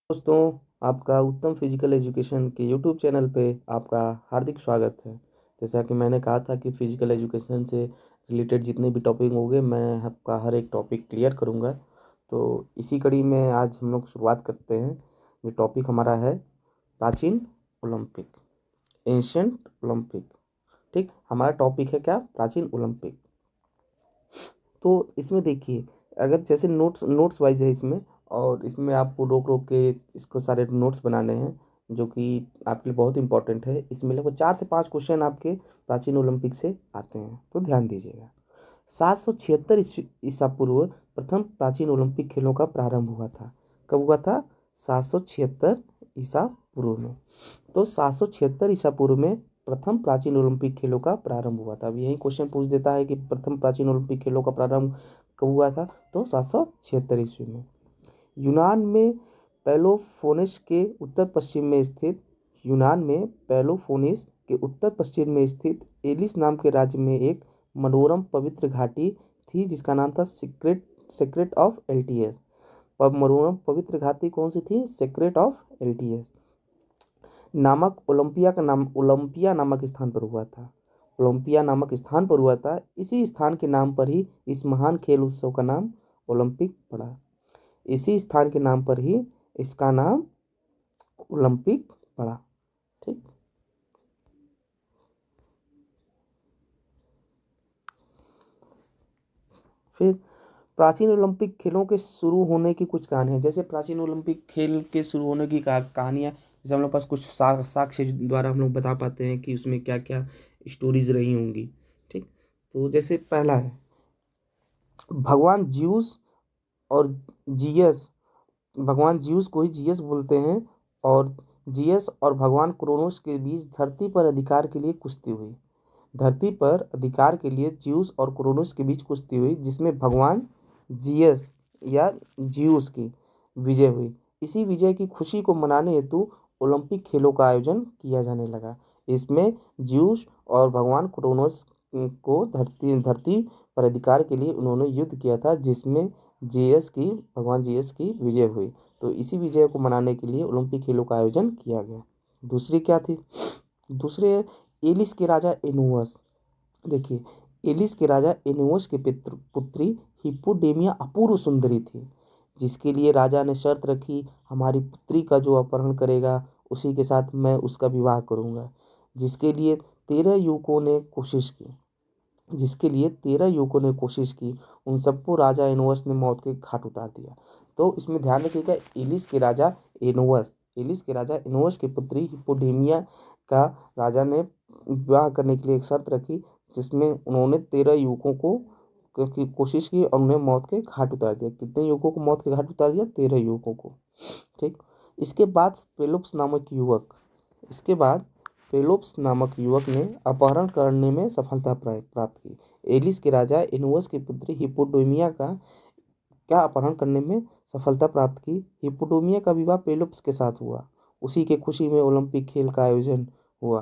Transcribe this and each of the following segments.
दोस्तों, आपका उत्तम फिजिकल एजुकेशन के यूट्यूब चैनल पे आपका हार्दिक स्वागत है। जैसा कि मैंने कहा था कि फिजिकल एजुकेशन से रिलेटेड जितने भी टॉपिक होंगे मैं आपका हर एक टॉपिक क्लियर करूँगा। तो इसी कड़ी में आज हम लोग शुरुआत करते हैं। ये टॉपिक हमारा है प्राचीन ओलंपिक, एंशियंट ओलंपिक। ठीक, हमारा टॉपिक है क्या? प्राचीन ओलंपिक। तो इसमें देखिए, अगर जैसे नोट्स नोट्स वाइज है इसमें, और इसमें आपको रोक रोक के इसको सारे नोट्स बनाने हैं जो कि आपके लिए बहुत इंपॉर्टेंट है। इसमें लगभग 4 से 5 क्वेश्चन आपके प्राचीन ओलंपिक से आते हैं, तो ध्यान दीजिएगा। 776 ईसा पूर्व प्रथम प्राचीन ओलंपिक खेलों का प्रारंभ हुआ था। कब हुआ था? 776 ईसा पूर्व में। तो 776 ईसा पूर्व में प्रथम प्राचीन ओलंपिक खेलों का प्रारंभ हुआ था। अब यही क्वेश्चन पूछ देता है कि प्रथम प्राचीन ओलंपिक खेलों का प्रारंभ कब हुआ था? तो 776 ईस्वी में। यूनान में पेलोपोनेस के उत्तर पश्चिम में स्थित यूनान में पेलोपोनेस के उत्तर पश्चिम में स्थित एलिस नाम के राज्य में एक मनोरम पवित्र घाटी थी जिसका नाम था सेक्रेट ऑफ एल्टियस। मनोरम पवित्र घाटी कौन सी थी? सेक्रेट ऑफ एल्टियस नामक ओलंपिया नामक स्थान पर हुआ था। ओलंपिया नामक स्थान पर हुआ था। इसी स्थान के नाम पर ही इस महान खेल उत्सव का नाम ओलंपिक पड़ा। इसी स्थान के नाम पर ही इसका नाम ओलंपिक पड़ा। ठीक, फिर प्राचीन ओलंपिक खेलों के शुरू होने की कुछ कहानियां। जैसे प्राचीन ओलंपिक खेल के शुरू होने की कहानियां, जैसे हम लोग पास कुछ साक्ष्य द्वारा हम लोग बता पाते हैं कि उसमें क्या क्या स्टोरीज रही होंगी। ठीक, तो जैसे पहला है भगवान ज्यूस और जीएस। भगवान ज्यूस को ही जीएस बोलते हैं, और जीएस और भगवान क्रोनोस के बीच धरती पर अधिकार के लिए कुश्ती हुई। धरती पर अधिकार के लिए ज्यूस और क्रोनोस के बीच कुश्ती हुई, जिसमें भगवान जीएस या ज्यूस की विजय हुई। इसी विजय की खुशी को मनाने हेतु ओलंपिक खेलों का आयोजन किया जाने लगा। इसमें ज्यूस और भगवान क्रोनोस को धरती धरती पर अधिकार के लिए उन्होंने युद्ध किया था, जिसमें भगवान जीएस की विजय हुई। तो इसी विजय को मनाने के लिए ओलंपिक खेलों का आयोजन किया गया। दूसरी क्या थी? दूसरे एलिस के राजा एनोअस। देखिए, एलिस के राजा एनोअस के पुत्री हिप्पोडेमिया अपूर्व सुंदरी थी, जिसके लिए राजा ने शर्त रखी, हमारी पुत्री का जो अपहरण करेगा उसी के साथ मैं उसका विवाह करूंगा। जिसके लिए 13 युवकों ने कोशिश की जिसके लिए 13 युवकों ने कोशिश की, उन सबको राजा एनोअस ने मौत के घाट उतार दिया। तो इसमें ध्यान रखिएगा, एलिस के राजा एनोअस की पुत्री हिप्पोडेमिया का राजा ने विवाह करने के लिए एक शर्त रखी, जिसमें उन्होंने 13 युवकों को की कोशिश की और उन्हें मौत के घाट उतार दिया। कितने युवकों को मौत के घाट उतार दिया? 13 युवकों को। ठीक, इसके बाद इसके बाद पेलोप्स नामक युवक ने अपहरण करने में सफलता प्राप्त की। एलिस के राजा एनोअस की पुत्री हिप्पोडेमिया का क्या अपहरण करने में सफलता प्राप्त की। हिप्पोडेमिया का विवाह पेलोप्स के साथ हुआ। उसी के खुशी में ओलंपिक खेल का आयोजन हुआ।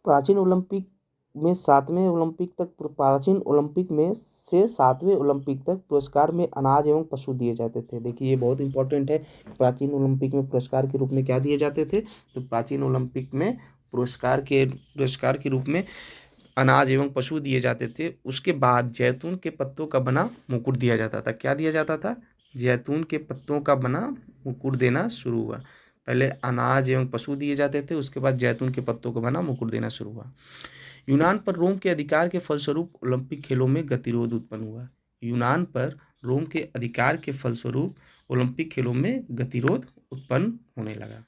प्राचीन ओलंपिक में सातवें ओलंपिक तक प्राचीन ओलंपिक में से 7वें ओलंपिक तक पुरस्कार में अनाज एवं पशु दिए जाते थे। देखिए, ये बहुत इंपॉर्टेंट है। प्राचीन ओलंपिक में पुरस्कार के रूप में क्या दिए जाते थे? तो प्राचीन ओलंपिक में पुरस्कार के रूप में अनाज एवं पशु दिए जाते थे। उसके बाद जैतून के पत्तों का बना मुकुट दिया जाता था। क्या दिया जाता था? जैतून के पत्तों का बना मुकुट देना शुरू हुआ। पहले अनाज एवं पशु दिए जाते थे, उसके बाद जैतून के पत्तों का बना मुकुट देना शुरू हुआ। यूनान पर रोम के अधिकार के फलस्वरूप ओलंपिक खेलों में गतिरोध उत्पन्न हुआ। यूनान पर रोम के अधिकार के फलस्वरूप ओलंपिक खेलों में गतिरोध उत्पन्न होने लगा।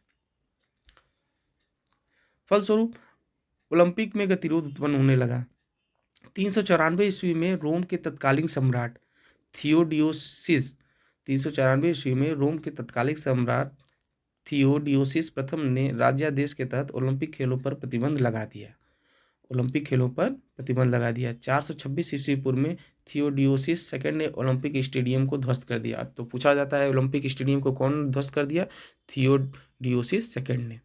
फलस्वरूप ओलंपिक में गतिरोध उत्पन्न होने लगा। 394 ईस्वी में रोम के तत्कालीन सम्राट थियोडियोसिस 394 ईस्वी में रोम के तत्कालीन सम्राट थियोडियोसिस प्रथम ने राज्यादेश के तहत ओलंपिक खेलों पर प्रतिबंध लगा दिया। 426 ईस्वी पूर्व में थियोडियोसिस सेकंड ने ओलंपिक स्टेडियम को ध्वस्त कर दिया। तो पूछा जाता है, ओलंपिक स्टेडियम को कौन ध्वस्त कर दिया? थियोडियोसिस सेकंड ने।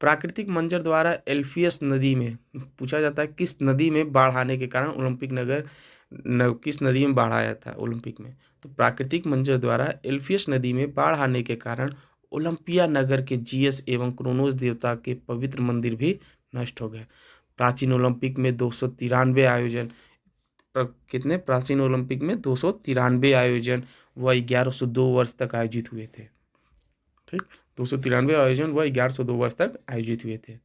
प्राकृतिक मंजर द्वारा एल्फियस नदी में, पूछा जाता है किस नदी में बाढ़ आने के कारण ओलंपिक किस नदी में बाढ़ आया था ओलंपिक में? तो प्राकृतिक मंजर द्वारा एल्फियस नदी में बाढ़ आने के कारण ओलंपिया नगर के जीएस एवं क्रोनोस देवता के पवित्र मंदिर भी नष्ट हो गए। प्राचीन ओलंपिक में 293 आयोजन कितने प्राचीन ओलंपिक में 293 आयोजन व 1102 वर्ष तक आयोजित हुए थे। ठीक, 293 आयोजन व 1102 वर्ष तक आयोजित हुए थे।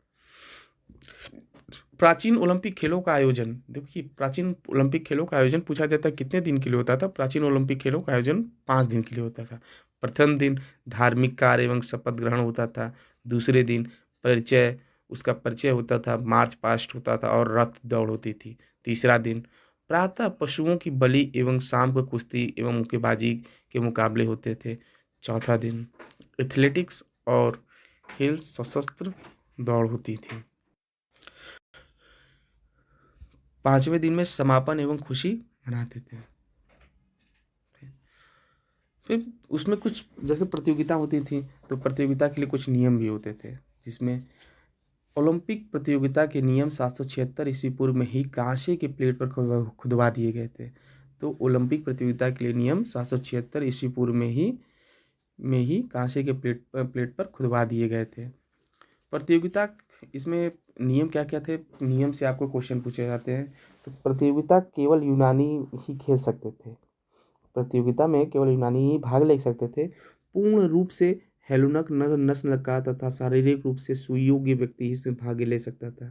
प्राचीन ओलंपिक खेलों का आयोजन, देखिए प्राचीन ओलंपिक खेलों का आयोजन पूछा जाता है कितने दिन के लिए होता था। प्राचीन ओलंपिक खेलों का आयोजन 5 दिन के लिए होता था। प्रथम दिन धार्मिक कार्य एवं शपथ ग्रहण होता था। दूसरे दिन उसका परिचय होता था, मार्च पास्ट होता था और रथ दौड़ होती थी। तीसरा दिन प्रातः पशुओं की बलि एवं शाम को कुश्ती एवं मुक्केबाजी के मुकाबले होते थे। चौथा दिन एथलेटिक्स और खेल सशस्त्र दौड़ होती थी। 5वें दिन में समापन एवं खुशी मनाते थे। फिर उसमें कुछ जैसे प्रतियोगिता होती थी तो प्रतियोगिता के लिए कुछ नियम भी होते थे, जिसमें ओलंपिक प्रतियोगिता के नियम 776 ईस्वी पूर्व में ही कांसे के प्लेट पर खुदवा दिए गए थे। तो ओलंपिक प्रतियोगिता के लिए नियम 776 ईस्वी पूर्व में ही कांसे के प्लेट पर खुदवा दिए गए थे। प्रतियोगिता इसमें नियम क्या क्या थे, नियम से आपको क्वेश्चन पूछे जाते हैं। तो प्रतियोगिता केवल यूनानी ही खेल सकते थे। प्रतियोगिता में केवल यूनानी ही भाग ले सकते थे। पूर्ण रूप से हेलुनक नस्ल का तथा शारीरिक रूप से सुयोग्य व्यक्ति इसमें भाग ले सकता था।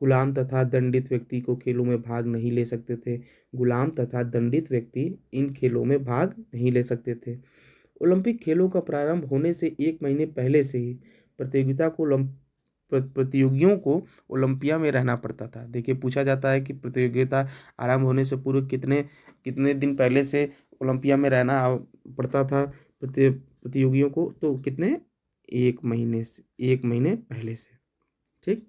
गुलाम तथा दंडित व्यक्ति को खेलों में भाग नहीं ले सकते थे। गुलाम तथा दंडित व्यक्ति इन खेलों में भाग नहीं ले सकते थे। ओलंपिक खेलों का प्रारंभ होने से 1 महीने पहले से ही प्रतियोगियों को ओलंपिया में रहना पड़ता था। देखिए पूछा जाता है कि प्रतियोगिता आरंभ होने से पूर्व कितने कितने दिन पहले से ओलंपिया में रहना पड़ता था प्रतियोगियों को, तो कितने 1 महीने पहले से। ठीक,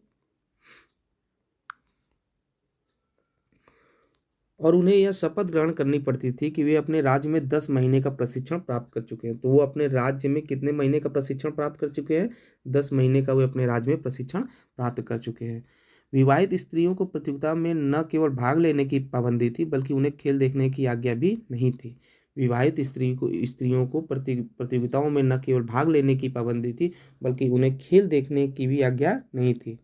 और उन्हें यह शपथ ग्रहण करनी पड़ती थी कि वे अपने राज्य में 10 महीने का प्रशिक्षण प्राप्त कर चुके हैं। तो वो अपने राज्य में कितने महीने का प्रशिक्षण प्राप्त कर चुके हैं? 10 महीने का वे अपने राज्य में प्रशिक्षण प्राप्त कर चुके हैं। विवाहित स्त्रियों को प्रतियोगिता में न केवल भाग लेने की पाबंदी थी बल्कि उन्हें खेल देखने की आज्ञा भी नहीं थी। विवाहित स्त्रियों को प्रतियोगिताओं में न केवल भाग लेने की पाबंदी थी बल्कि उन्हें खेल देखने की भी आज्ञा नहीं थी।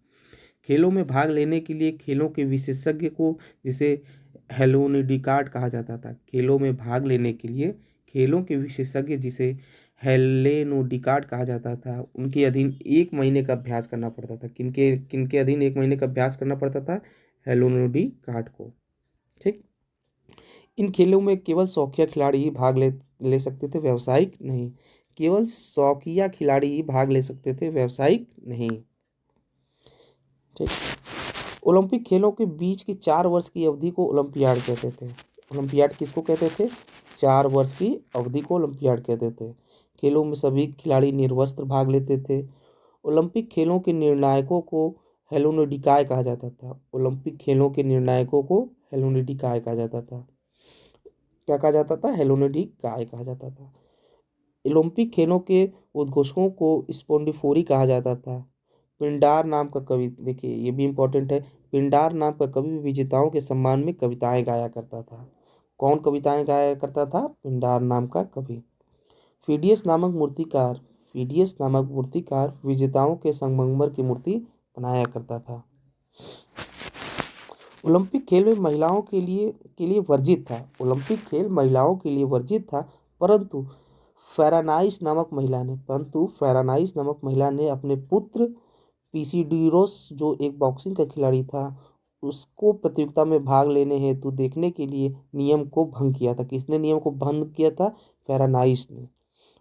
खेलों में भाग लेने के लिए खेलों के विशेषज्ञ को, जिसे हेलोनिडिकार्ड कहा जाता था, खेलों में भाग लेने के लिए खेलों के विशेषज्ञ जिसे हेलेनोडिकार्ड कहा जाता था, उनके अधीन 1 महीने का अभ्यास करना पड़ता था। किनके किनके अधीन 1 महीने का अभ्यास करना पड़ता था? हेलोनिडिकार्ड को। ठीक, इन खेलों में केवल शौकिया खिलाड़ी ही भाग ले सकते थे, व्यावसायिक नहीं। केवल शौकिया खिलाड़ी ही भाग ले सकते थे, व्यावसायिक नहीं। ठीक, ओलंपिक खेलों के बीच की 4 वर्ष की अवधि को ओलंपियाड कहते थे। ओलंपियाड किसको कहते थे? 4 वर्ष की अवधि को ओलंपियाड कहते थे। खेलों में सभी खिलाड़ी निर्वस्त्र भाग लेते थे। ओलंपिक खेलों के निर्णायकों को हेलोनिडिकाय कहा जाता था। ओलंपिक खेलों के निर्णायकों को हेलोनिडिकाय कहा जाता था। क्या कहा जाता था? हेलोनिडिकाय कहा जाता था। ओलंपिक खेलों के उद्घोषकों को स्पोंडिफोरी कहा जाता था। पिंडार नाम का कवि, देखिए ये भी इम्पोर्टेंट है, पिंडार नाम का कवि विजेताओं के सम्मान में कविताएं गाया करता था। कौन कविताएं गाया करता था? पिंडार नाम का कवि। फीडियस नामक मूर्तिकार विजेताओं के संगमरमर की मूर्ति बनाया करता था। ओलंपिक खेल में महिलाओं के लिए वर्जित था। ओलंपिक खेल महिलाओं के लिए वर्जित था, परंतु फेरानाइस नामक महिला ने अपने पुत्र पीसीडीरोस, जो एक बॉक्सिंग का खिलाड़ी था, उसको प्रतियोगिता में भाग लेने हेतु देखने के लिए नियम को भंग किया था। किसने नियम को भंग किया था? फेरानाइस ने।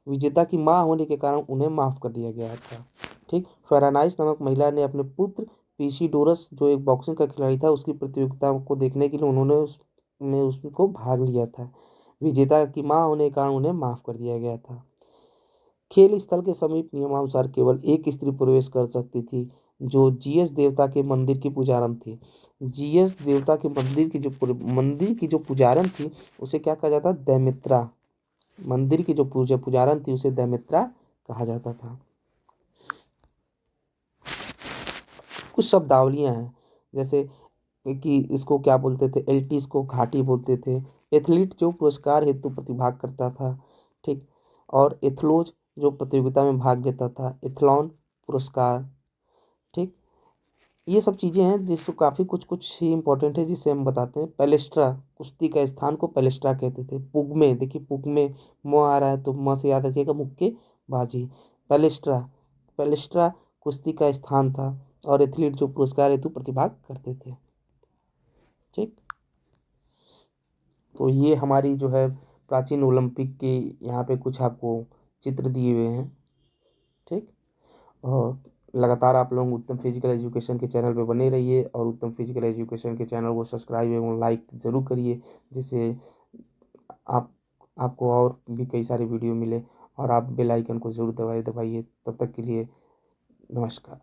विजेता की मां होने के कारण उन्हें माफ कर दिया गया था। ठीक, फेरानाइस नामक महिला ने अपने पुत्र पीसीडोरस, जो एक बॉक्सिंग का खिलाड़ी था, उसकी प्रतियोगिता को देखने के लिए उन्होंने उसको भाग लिया था। विजेता की मां होने के कारण उन्हें माफ कर दिया गया था। खेल स्थल के समीप नियमानुसार केवल एक स्त्री प्रवेश कर सकती थी, जो जीएस देवता के मंदिर की पुजारन थी। जीएस देवता के मंदिर की जो पुजारन थी उसे क्या कहा जाता? दैमित्रा। मंदिर की जो पुजारन थी उसे दैमित्रा कहा जाता था। कुछ शब्दावलियां हैं, जैसे कि इसको क्या बोलते थे? एल्टिस को घाटी बोलते थे, एथलीट जो पुरस्कार हेतु प्रतिभाग करता था, ठीक। और एथलोज जो प्रतियोगिता में भाग लेता था, एथलॉन पुरस्कार, ठीक। ये सब चीज़ें हैं जिसको काफ़ी कुछ कुछ ही इंपॉर्टेंट है जिसे हम बताते हैं। पैलेस्ट्रा, कुश्ती का स्थान को पैलेस्ट्रा कहते थे। पुगमे, देखिए पुगमे म आ रहा है तो म से याद रखिएगा, मुक्केबाजी। पैलेस्ट्रा, पैलेस्ट्रा कुश्ती का स्थान था और एथलीट जो पुरस्कार हेतु प्रतिभाग करते थे, ठीक। तो ये हमारी जो है प्राचीन ओलंपिक के यहाँ पे कुछ आपको चित्र दिए हुए हैं, ठीक। और लगातार आप लोग उत्तम फिजिकल एजुकेशन के चैनल पे बने रहिए और उत्तम फिजिकल एजुकेशन के चैनल को सब्सक्राइब एवं लाइक ज़रूर करिए, जिससे आप आपको और भी कई सारे वीडियो मिले। और आप बेल आइकन को ज़रूर दबाइए। तब तक के लिए नमस्कार।